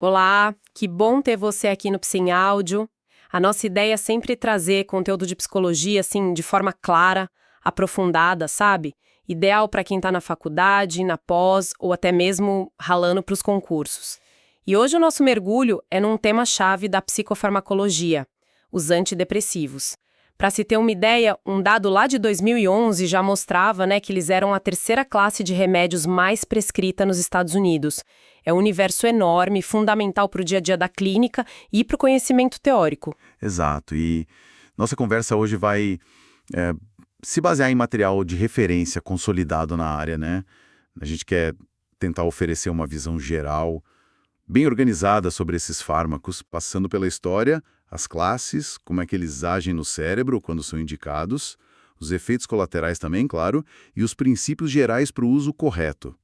Olá, que bom ter você aqui no Psi em Áudio. A nossa ideia é sempre trazer conteúdo de psicologia, assim, de forma clara, aprofundada, sabe? Ideal para quem está na faculdade, na pós ou até mesmo ralando para os concursos. E hoje o nosso mergulho é num tema-chave da psicofarmacologia, os antidepressivos. Para se ter uma ideia, um dado lá de 2011 já mostrava, né, que eles eram a terceira classe de remédios mais prescrita nos Estados Unidos. É um universo enorme, fundamental para o dia a dia da clínica e para o conhecimento teórico. Exato. E nossa conversa hoje vai é, se basear em material de referência consolidado na área, né? A gente quer tentar oferecer uma visão geral, bem organizada sobre esses fármacos, passando pela história, as classes, como é que eles agem no cérebro quando são indicados, os efeitos colaterais também, claro, e os princípios gerais para o uso correto.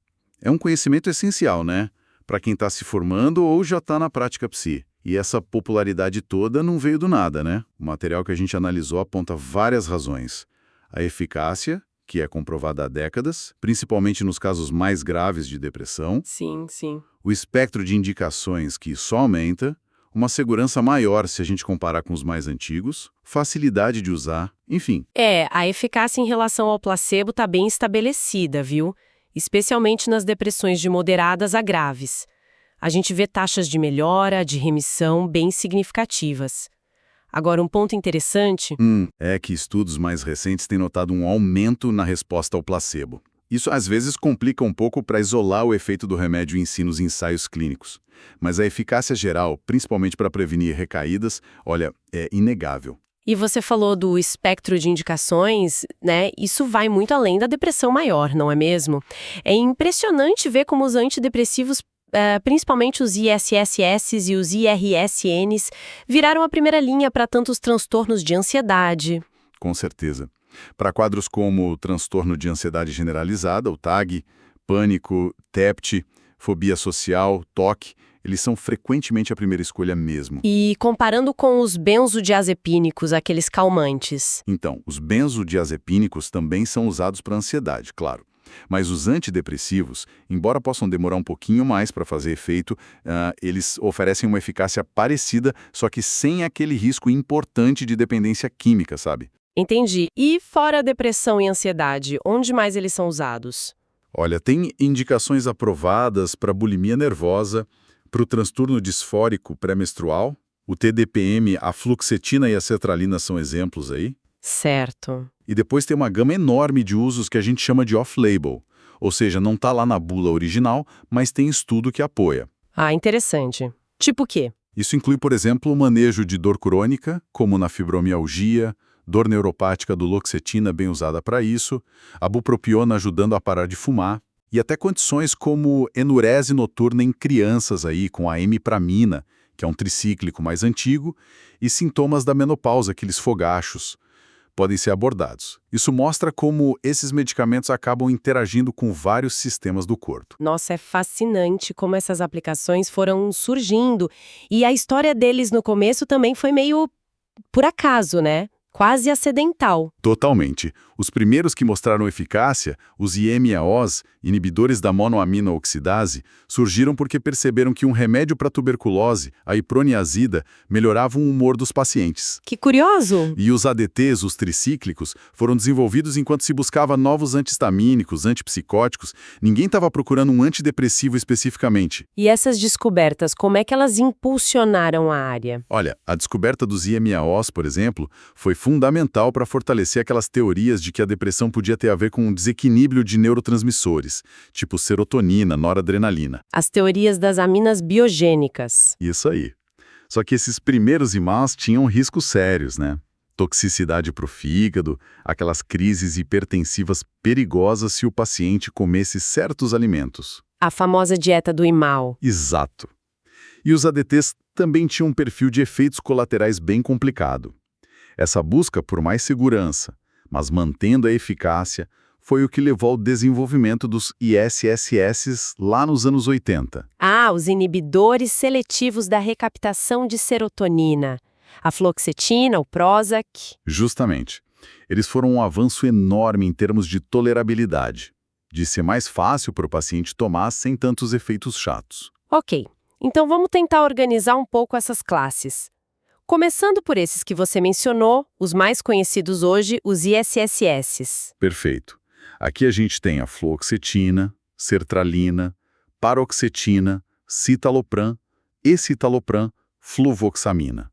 É um conhecimento essencial, né? Para quem está se formando ou já está na prática psi. E essa popularidade toda não veio do nada, né? O material que a gente analisou aponta várias razões. A eficácia, que é comprovada há décadas, principalmente nos casos mais graves de depressão. Sim, sim. O espectro de indicações, que só aumenta. Uma segurança maior se a gente comparar com os mais antigos. Facilidade de usar, enfim. A eficácia em relação ao placebo está bem estabelecida, viu? Especialmente nas depressões de moderadas a graves. A gente vê taxas de melhora, de remissão bem significativas. Agora, um ponto interessante... É que estudos mais recentes têm notado um aumento na resposta ao placebo. Isso às vezes complica um pouco para isolar o efeito do remédio em si nos ensaios clínicos. Mas a eficácia geral, principalmente para prevenir recaídas, olha, é inegável. E você falou do espectro de indicações, né? Isso vai muito além da depressão maior, não é mesmo? É impressionante ver como os antidepressivos, principalmente os ISSS e os IRSNs, viraram a primeira linha para tantos transtornos de ansiedade. Com certeza. Para quadros como transtorno de ansiedade generalizada, o TAG, pânico, TEPT, fobia social, TOC, eles são frequentemente a primeira escolha mesmo. E comparando com os benzodiazepínicos, aqueles calmantes. Então, os benzodiazepínicos também são usados para ansiedade, claro. Mas os antidepressivos, embora possam demorar um pouquinho mais para fazer efeito, eles oferecem uma eficácia parecida, só que sem aquele risco importante de dependência química, sabe? Entendi. E fora a depressão e ansiedade, onde mais eles são usados? Olha, tem indicações aprovadas para bulimia nervosa, para o transtorno disfórico pré-menstrual, o TDPM, a fluoxetina e a sertralina são exemplos aí. Certo. E depois tem uma gama enorme de usos que a gente chama de off-label, ou seja, não está lá na bula original, mas tem estudo que apoia. Ah, interessante. Tipo o quê? Isso inclui, por exemplo, o manejo de dor crônica, como na fibromialgia, dor neuropática do Loxetina bem usada para isso, a bupropiona ajudando a parar de fumar, e até condições como enurese noturna em crianças aí, com a imipramina, que é um tricíclico mais antigo, e sintomas da menopausa, aqueles fogachos, podem ser abordados. Isso mostra como esses medicamentos acabam interagindo com vários sistemas do corpo. Nossa, é fascinante como essas aplicações foram surgindo. E a história deles no começo também foi meio por acaso, né? Quase acidental. Totalmente. Os primeiros que mostraram eficácia, os IMAOs, inibidores da monoamina-oxidase, surgiram porque perceberam que um remédio para tuberculose, a iproniazida, melhorava o humor dos pacientes. Que curioso! E os ADTs, os tricíclicos, foram desenvolvidos enquanto se buscava novos antihistamínicos, antipsicóticos. Ninguém estava procurando um antidepressivo especificamente. E essas descobertas, como é que elas impulsionaram a área? Olha, a descoberta dos IMAOs, por exemplo, foi fundamental para fortalecer aquelas teorias de que a depressão podia ter a ver com um desequilíbrio de neurotransmissores, tipo serotonina, noradrenalina. As teorias das aminas biogênicas. Isso aí. Só que esses primeiros IMAs tinham riscos sérios, né? Toxicidade para o fígado, aquelas crises hipertensivas perigosas se o paciente comesse certos alimentos. A famosa dieta do Imal. Exato. E os ADTs também tinham um perfil de efeitos colaterais bem complicado. Essa busca por mais segurança, mas mantendo a eficácia, foi o que levou ao desenvolvimento dos ISSS lá nos anos 80. Ah, os inibidores seletivos da recaptação de serotonina. A fluoxetina, o Prozac. Justamente. Eles foram um avanço enorme em termos de tolerabilidade, de ser mais fácil para o paciente tomar sem tantos efeitos chatos. Ok. Então vamos tentar organizar um pouco essas classes. Começando por esses que você mencionou, os mais conhecidos hoje, os ISSS. Perfeito. Aqui a gente tem a fluoxetina, sertralina, paroxetina, citalopram, escitalopram, fluvoxamina.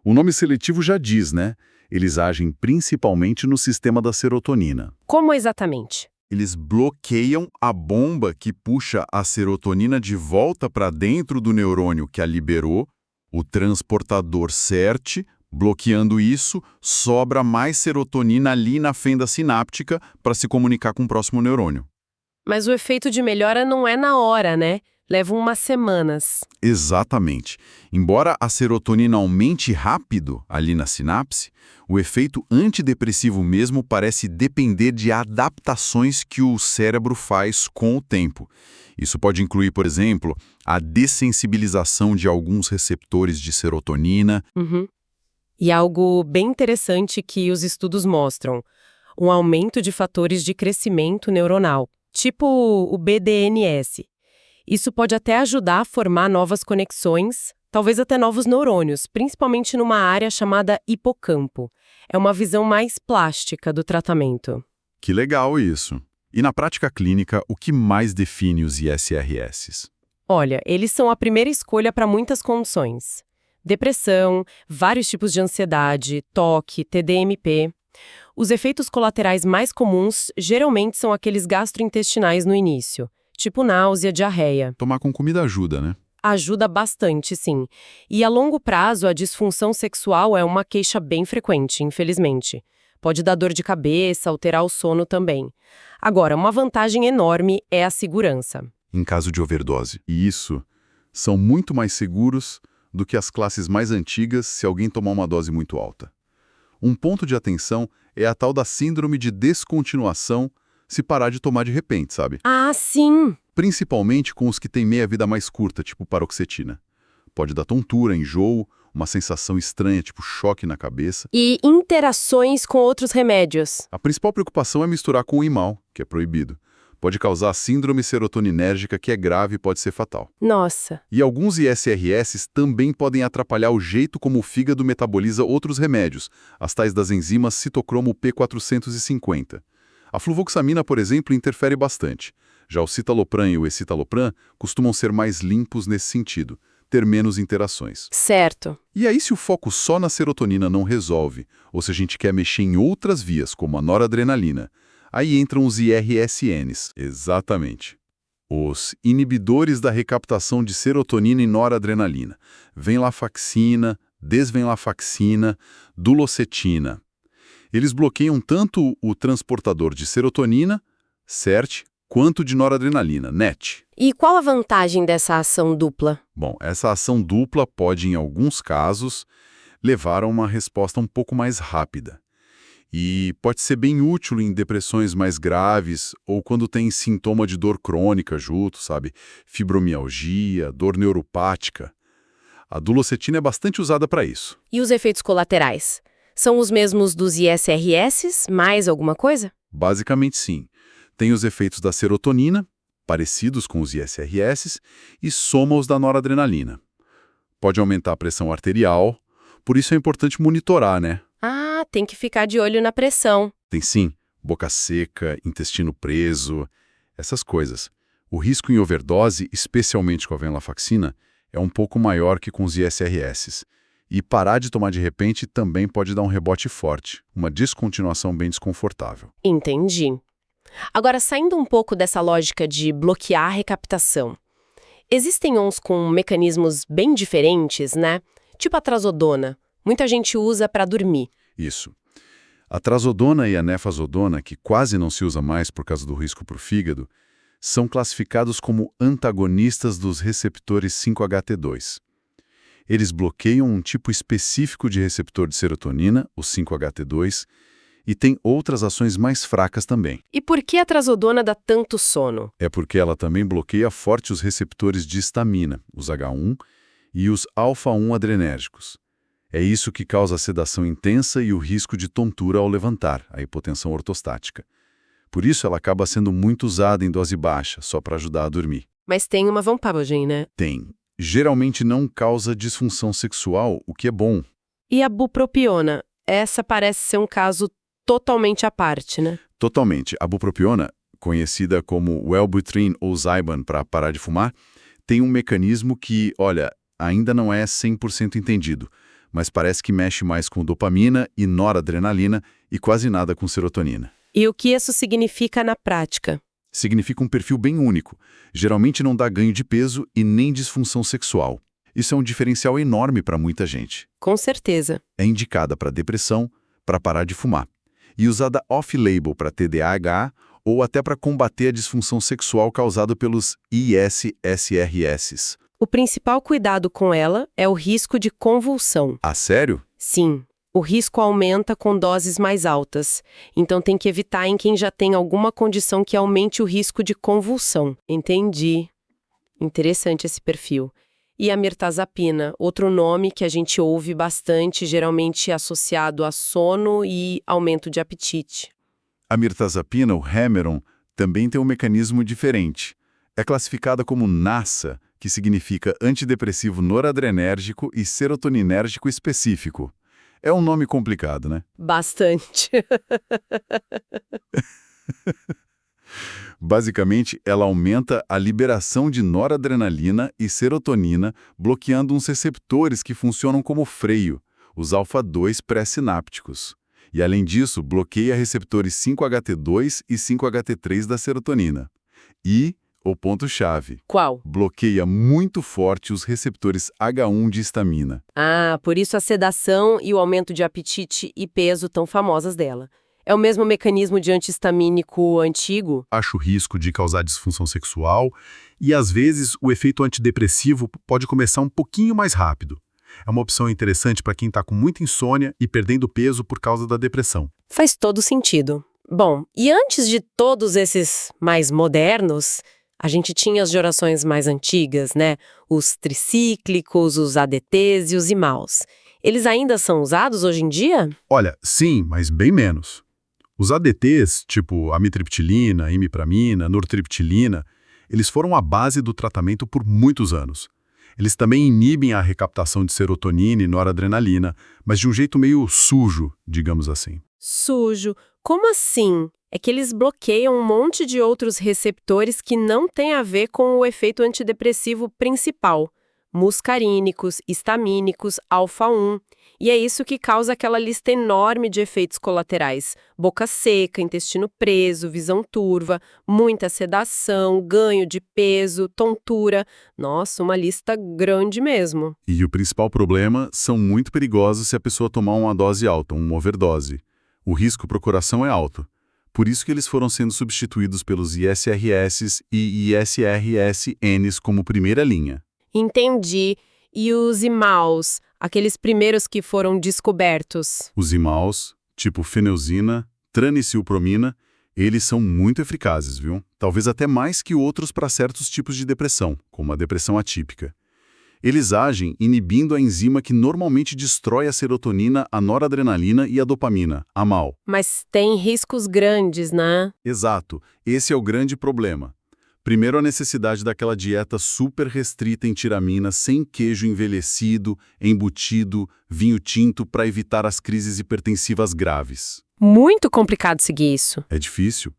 O nome seletivo já diz, né? Eles agem principalmente no sistema da serotonina. Como exatamente? Eles bloqueiam a bomba que puxa a serotonina de volta para dentro do neurônio que a liberou, o transportador SERT. Bloqueando isso, sobra mais serotonina ali na fenda sináptica para se comunicar com o próximo neurônio. Mas o efeito de melhora não é na hora, né? Leva umas semanas. Exatamente. Embora a serotonina aumente rápido ali na sinapse, o efeito antidepressivo mesmo parece depender de adaptações que o cérebro faz com o tempo. Isso pode incluir, por exemplo, a dessensibilização de alguns receptores de serotonina. E algo bem interessante que os estudos mostram, um aumento de fatores de crescimento neuronal, tipo o BDNS. Isso pode até ajudar a formar novas conexões, talvez até novos neurônios, principalmente numa área chamada hipocampo. É uma visão mais plástica do tratamento. Que legal isso. E na prática clínica, o que mais define os ISRS? Olha, eles são a primeira escolha para muitas condições. Depressão, vários tipos de ansiedade, toque, TDMP. Os efeitos colaterais mais comuns geralmente são aqueles gastrointestinais no início, tipo náusea, diarreia. Tomar com comida ajuda, né? Ajuda bastante, sim. E a longo prazo, a disfunção sexual é uma queixa bem frequente, infelizmente. Pode dar dor de cabeça, alterar o sono também. Agora, uma vantagem enorme é a segurança. Em caso de overdose. E isso são muito mais seguros do que as classes mais antigas se alguém tomar uma dose muito alta. Um ponto de atenção é a tal da síndrome de descontinuação se parar de tomar de repente, sabe? Ah, sim! Principalmente com os que têm meia-vida mais curta, tipo paroxetina. Pode dar tontura, enjoo, uma sensação estranha, tipo choque na cabeça. E interações com outros remédios. A principal preocupação é misturar com o imal, que é proibido. Pode causar síndrome serotoninérgica, que é grave e pode ser fatal. Nossa! E alguns ISRS também podem atrapalhar o jeito como o fígado metaboliza outros remédios, as tais das enzimas citocromo P450. A fluvoxamina, por exemplo, interfere bastante. Já o citalopram e o escitalopram costumam ser mais limpos nesse sentido, ter menos interações. Certo. E aí, se o foco só na serotonina não resolve, ou se a gente quer mexer em outras vias, como a noradrenalina, aí entram os IRSNs. Exatamente. Os inibidores da recaptação de serotonina e noradrenalina. Venlafaxina, desvenlafaxina, dulocetina. Eles bloqueiam tanto o transportador de serotonina, SERT, quanto de noradrenalina, NET. E qual a vantagem dessa ação dupla? Bom, essa ação dupla pode, em alguns casos, levar a uma resposta um pouco mais rápida. E pode ser bem útil em depressões mais graves ou quando tem sintoma de dor crônica junto, sabe? Fibromialgia, dor neuropática. A dulocetina é bastante usada para isso. E os efeitos colaterais? São os mesmos dos ISRS, mais alguma coisa? Basicamente, sim. Tem os efeitos da serotonina, parecidos com os ISRS, e soma os da noradrenalina. Pode aumentar a pressão arterial, por isso é importante monitorar, né? Ah, tem que ficar de olho na pressão. Tem sim, boca seca, intestino preso, essas coisas. O risco em overdose, especialmente com a venlafaxina, é um pouco maior que com os ISRS. E parar de tomar de repente também pode dar um rebote forte, uma descontinuação bem desconfortável. Entendi. Agora, saindo um pouco dessa lógica de bloquear a recaptação, existem uns com mecanismos bem diferentes, né? Tipo a trazodona. Muita gente usa para dormir. Isso. A trazodona e a nefazodona, que quase não se usa mais por causa do risco para o fígado, são classificados como antagonistas dos receptores 5-HT2. Eles bloqueiam um tipo específico de receptor de serotonina, o 5-HT2, e tem outras ações mais fracas também. E por que a trazodona dá tanto sono? É porque ela também bloqueia forte os receptores de histamina, os H1, e os alfa-1 adrenérgicos. É isso que causa a sedação intensa e o risco de tontura ao levantar, a hipotensão ortostática. Por isso ela acaba sendo muito usada em dose baixa, só para ajudar a dormir. Mas tem uma vantagem, né? Tem. geralmente não causa disfunção sexual, o que é bom. E a bupropiona? Essa parece ser um caso totalmente à parte, né? Totalmente. A bupropiona, conhecida como Wellbutrin ou Zyban para parar de fumar, tem um mecanismo que, olha, ainda não é 100% entendido, mas parece que mexe mais com dopamina e noradrenalina e quase nada com serotonina. E o que isso significa na prática? Significa um perfil bem único. Geralmente não dá ganho de peso e nem disfunção sexual. Isso é um diferencial enorme para muita gente. Com certeza. É indicada para depressão, para parar de fumar. E usada off-label para TDAH ou até para combater a disfunção sexual causada pelos ISSRS. O principal cuidado com ela é o risco de convulsão. Ah, sério? Sim, o risco aumenta com doses mais altas. Então tem que evitar em quem já tem alguma condição que aumente o risco de convulsão. Entendi. Interessante esse perfil. E a mirtazapina, outro nome que a gente ouve bastante, geralmente associado a sono e aumento de apetite. A mirtazapina, o Remeron, também tem um mecanismo diferente. É classificada como NASA, que significa antidepressivo noradrenérgico e serotoninérgico específico. É um nome complicado, né? Bastante. Basicamente, ela aumenta a liberação de noradrenalina e serotonina, bloqueando uns receptores que funcionam como freio, os alfa-2 pré-sinápticos. E, além disso, bloqueia receptores 5-HT2 e 5-HT3 da serotonina. E, o ponto-chave, Qual? bloqueia muito forte os receptores H1 de histamina. Ah, por isso a sedação e o aumento de apetite e peso tão famosas dela. É o mesmo mecanismo de antihistamínico antigo? Baixa o risco de causar disfunção sexual e, às vezes, o efeito antidepressivo pode começar um pouquinho mais rápido. É uma opção interessante para quem está com muita insônia e perdendo peso por causa da depressão. Faz todo sentido. Bom, e antes de todos esses mais modernos, a gente tinha as gerações mais antigas, né? Os tricíclicos, os ADTs e os IMAUs. Eles ainda são usados hoje em dia? Olha, sim, mas bem menos. Os ADTs, tipo amitriptilina, imipramina, nortriptilina, eles foram a base do tratamento por muitos anos. Eles também inibem a recaptação de serotonina e noradrenalina, mas de um jeito meio sujo, digamos assim. Sujo. Como assim? É que eles bloqueiam um monte de outros receptores que não têm a ver com o efeito antidepressivo principal. Muscarínicos, histamínicos, alfa-1. E é isso que causa aquela lista enorme de efeitos colaterais. Boca seca, intestino preso, visão turva, muita sedação, ganho de peso, tontura. Nossa, uma lista grande mesmo. E o principal problema, são muito perigosos se a pessoa tomar uma dose alta, uma overdose. O risco para o coração é alto. Por isso que eles foram sendo substituídos pelos ISRS e ISRS-Ns como primeira linha. Entendi. E os IMAUs, aqueles primeiros que foram descobertos? Os IMAUs, tipo feneuzina, tranicilpromina, eles são muito eficazes, viu? Talvez até mais que outros para certos tipos de depressão, como a depressão atípica. Eles agem inibindo a enzima que normalmente destrói a serotonina, a noradrenalina e a dopamina, a MAO. Mas tem riscos grandes, né? Exato, esse é o grande problema. Primeiro, a necessidade daquela dieta super restrita em tiramina, sem queijo envelhecido, embutido, vinho tinto para evitar as crises hipertensivas graves. Muito complicado seguir isso. É difícil.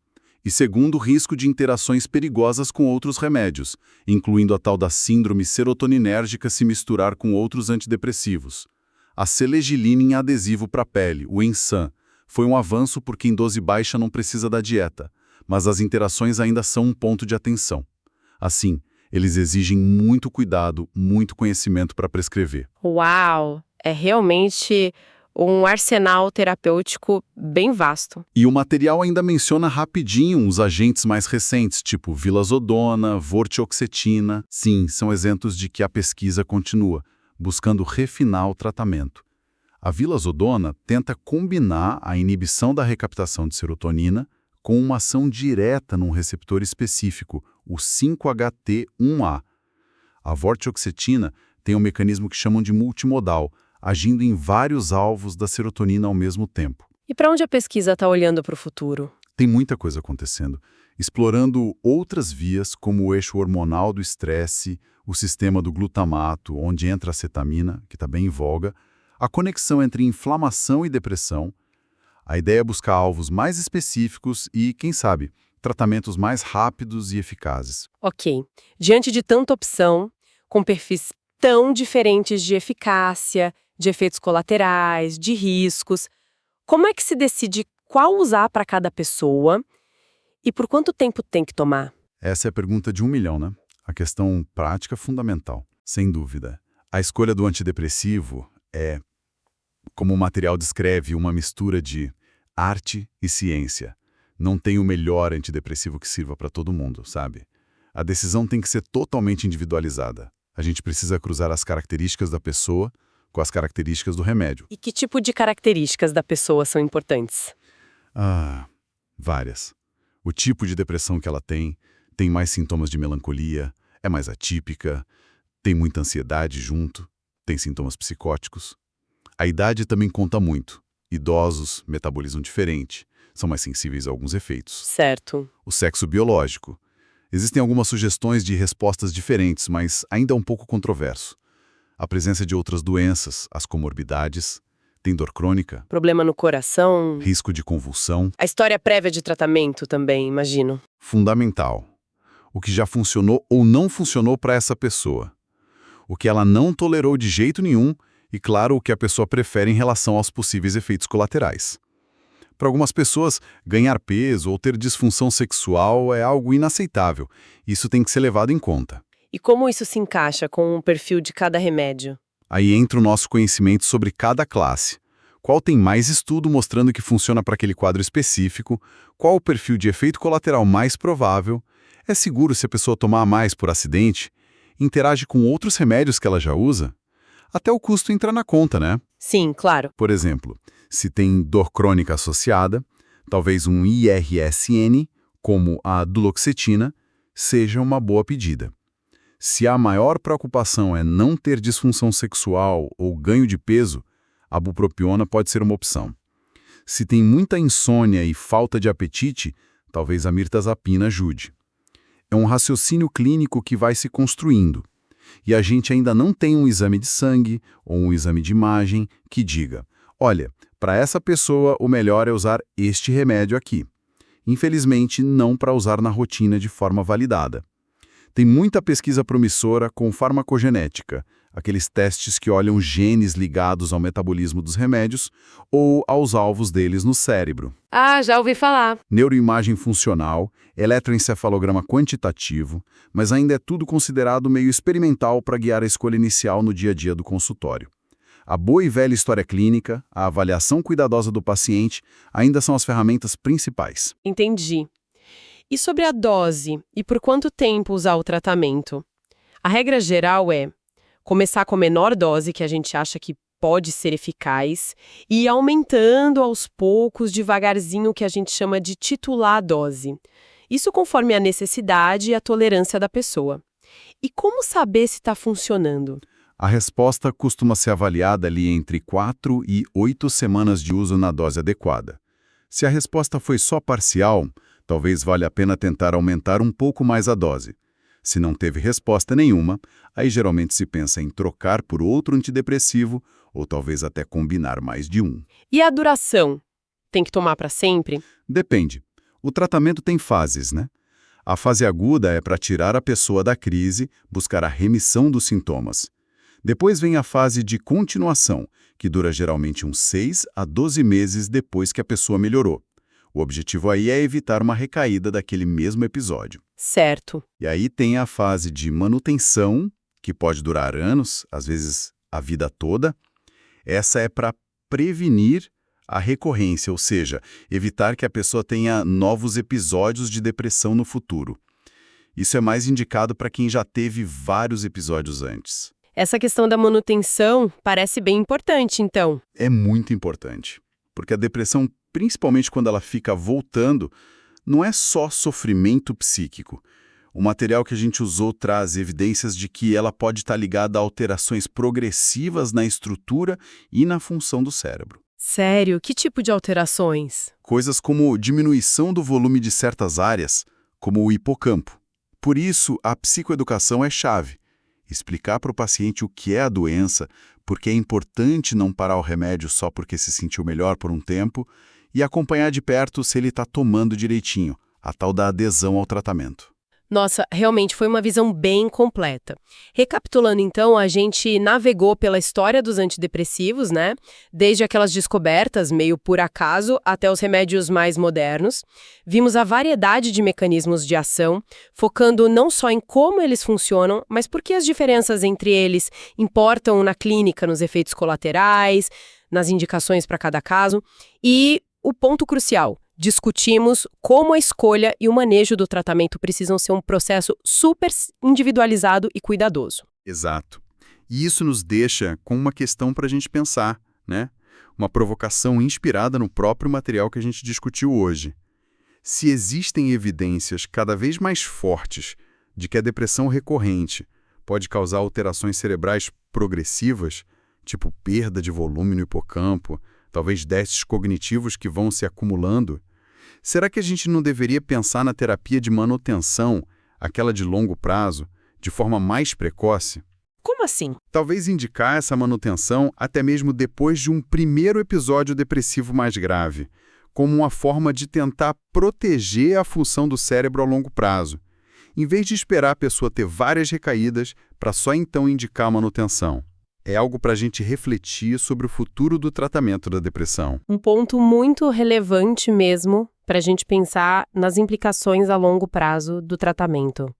E segundo, o risco de interações perigosas com outros remédios, incluindo a tal da síndrome serotoninérgica se misturar com outros antidepressivos. A selegilina em adesivo para a pele, o Ensan, foi um avanço porque em dose baixa não precisa da dieta, mas as interações ainda são um ponto de atenção. Assim, eles exigem muito cuidado, muito conhecimento para prescrever. Uau! É realmente um arsenal terapêutico bem vasto. E o material ainda menciona rapidinho os agentes mais recentes, tipo vilazodona, vortioxetina. Sim, são exemplos de que a pesquisa continua, buscando refinar o tratamento. A vilazodona tenta combinar a inibição da recaptação de serotonina com uma ação direta num receptor específico, o 5-HT1A. A vortioxetina tem um mecanismo que chamam de multimodal, agindo em vários alvos da serotonina ao mesmo tempo. E para onde a pesquisa está olhando para o futuro? Tem muita coisa acontecendo. explorando outras vias como o eixo hormonal do estresse, o sistema do glutamato, onde entra a cetamina, que está bem em voga, a conexão entre inflamação e depressão. A ideia é buscar alvos mais específicos e, quem sabe, tratamentos mais rápidos e eficazes. Ok. Diante de tanta opção, com perfis tão diferentes de eficácia, de efeitos colaterais, de riscos, como é que se decide qual usar para cada pessoa e por quanto tempo tem que tomar? Essa é a pergunta de 1 milhão, né? A questão prática fundamental, sem dúvida. A escolha do antidepressivo é, como o material descreve, uma mistura de arte e ciência. Não tem o melhor antidepressivo que sirva para todo mundo, sabe? A decisão tem que ser totalmente individualizada. A gente precisa cruzar as características da pessoa com as características do remédio. E que tipo de características da pessoa são importantes? Várias. O tipo de depressão que ela tem mais sintomas de melancolia, é mais atípica, tem muita ansiedade junto, tem sintomas psicóticos. A idade também conta muito. Idosos, metabolismo diferente, são mais sensíveis a alguns efeitos. Certo. O sexo biológico. Existem algumas sugestões de respostas diferentes, mas ainda é um pouco controverso. A presença de outras doenças, as comorbidades, tem dor crônica, Problema no coração. risco de convulsão, A história prévia de tratamento também, imagino. fundamental. O que já funcionou ou não funcionou para essa pessoa. O que ela não tolerou de jeito nenhum e, claro, o que a pessoa prefere em relação aos possíveis efeitos colaterais. Para algumas pessoas, ganhar peso ou ter disfunção sexual é algo inaceitável. Isso tem que ser levado em conta. E como isso se encaixa com o perfil de cada remédio? Aí entra o nosso conhecimento sobre cada classe. Qual tem mais estudo mostrando que funciona para aquele quadro específico, qual o perfil de efeito colateral mais provável, é seguro se a pessoa tomar mais por acidente, interage com outros remédios que ela já usa. Até o custo entra na conta, né? Sim, claro. Por exemplo, se tem dor crônica associada, talvez um IRSN, como a duloxetina, seja uma boa pedida. Se a maior preocupação é não ter disfunção sexual ou ganho de peso, a bupropiona pode ser uma opção. Se tem muita insônia e falta de apetite, talvez a mirtazapina ajude. É um raciocínio clínico que vai se construindo. E a gente ainda não tem um exame de sangue ou um exame de imagem que diga: olha, para essa pessoa o melhor é usar este remédio aqui. Infelizmente, não para usar na rotina de forma validada. Tem muita pesquisa promissora com farmacogenética, aqueles testes que olham genes ligados ao metabolismo dos remédios ou aos alvos deles no cérebro. Ah, já ouvi falar. Neuroimagem funcional, eletroencefalograma quantitativo, mas ainda é tudo considerado meio experimental para guiar a escolha inicial no dia a dia do consultório. A boa e velha história clínica, a avaliação cuidadosa do paciente ainda são as ferramentas principais. Entendi. E sobre a dose e por quanto tempo usar o tratamento? A regra geral é começar com a menor dose que a gente acha que pode ser eficaz e ir aumentando aos poucos, devagarzinho, o que a gente chama de titular a dose. Isso conforme a necessidade e a tolerância da pessoa. E como saber se está funcionando? A resposta costuma ser avaliada ali entre 4 e 8 semanas de uso na dose adequada. Se a resposta foi só parcial, talvez valha a pena tentar aumentar um pouco mais a dose. Se não teve resposta nenhuma, aí geralmente se pensa em trocar por outro antidepressivo ou talvez até combinar mais de um. E a duração? Tem que tomar para sempre? Depende. O tratamento tem fases, né? A fase aguda é para tirar a pessoa da crise, buscar a remissão dos sintomas. Depois vem a fase de continuação, que dura geralmente uns 6 a 12 meses depois que a pessoa melhorou. O objetivo aí é evitar uma recaída daquele mesmo episódio. Certo. E aí tem a fase de manutenção, que pode durar anos, às vezes a vida toda. Essa é para prevenir a recorrência, ou seja, evitar que a pessoa tenha novos episódios de depressão no futuro. Isso é mais indicado para quem já teve vários episódios antes. Essa questão da manutenção parece bem importante, então. É muito importante, porque a depressão, principalmente quando ela fica voltando, não é só sofrimento psíquico. O material que a gente usou traz evidências de que ela pode estar ligada a alterações progressivas na estrutura e na função do cérebro. Sério? Que tipo de alterações? Coisas como diminuição do volume de certas áreas, como o hipocampo. Por isso, a psicoeducação é chave. Explicar para o paciente o que é a doença, porque é importante não parar o remédio só porque se sentiu melhor por um tempo, e acompanhar de perto se ele está tomando direitinho, a tal da adesão ao tratamento. Nossa, realmente foi uma visão bem completa. Recapitulando então, a gente navegou pela história dos antidepressivos, né? Desde aquelas descobertas, meio por acaso, até os remédios mais modernos. Vimos a variedade de mecanismos de ação, focando não só em como eles funcionam, mas por que as diferenças entre eles importam na clínica, nos efeitos colaterais, nas indicações para cada caso. E o ponto crucial: discutimos como a escolha e o manejo do tratamento precisam ser um processo super individualizado e cuidadoso. Exato. E isso nos deixa com uma questão para a gente pensar, né? Uma provocação inspirada no próprio material que a gente discutiu hoje. Se existem evidências cada vez mais fortes de que a depressão recorrente pode causar alterações cerebrais progressivas, tipo perda de volume no hipocampo, talvez déficits cognitivos que vão se acumulando, será que a gente não deveria pensar na terapia de manutenção, aquela de longo prazo, de forma mais precoce? Como assim? Talvez indicar essa manutenção até mesmo depois de um primeiro episódio depressivo mais grave, como uma forma de tentar proteger a função do cérebro a longo prazo, em vez de esperar a pessoa ter várias recaídas para só então indicar a manutenção. É algo para a gente refletir sobre o futuro do tratamento da depressão. Um ponto muito relevante mesmo para a gente pensar nas implicações a longo prazo do tratamento.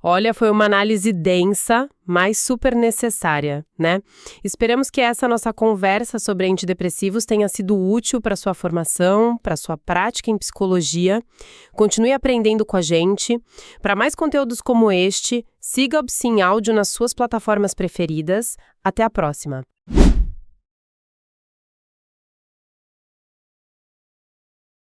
Olha, foi uma análise densa, mas super necessária, né? Esperamos que essa nossa conversa sobre antidepressivos tenha sido útil para sua formação, para sua prática em psicologia. Continue aprendendo com a gente. Para mais conteúdos como este, siga o Psim Áudio nas suas plataformas preferidas. Até a próxima!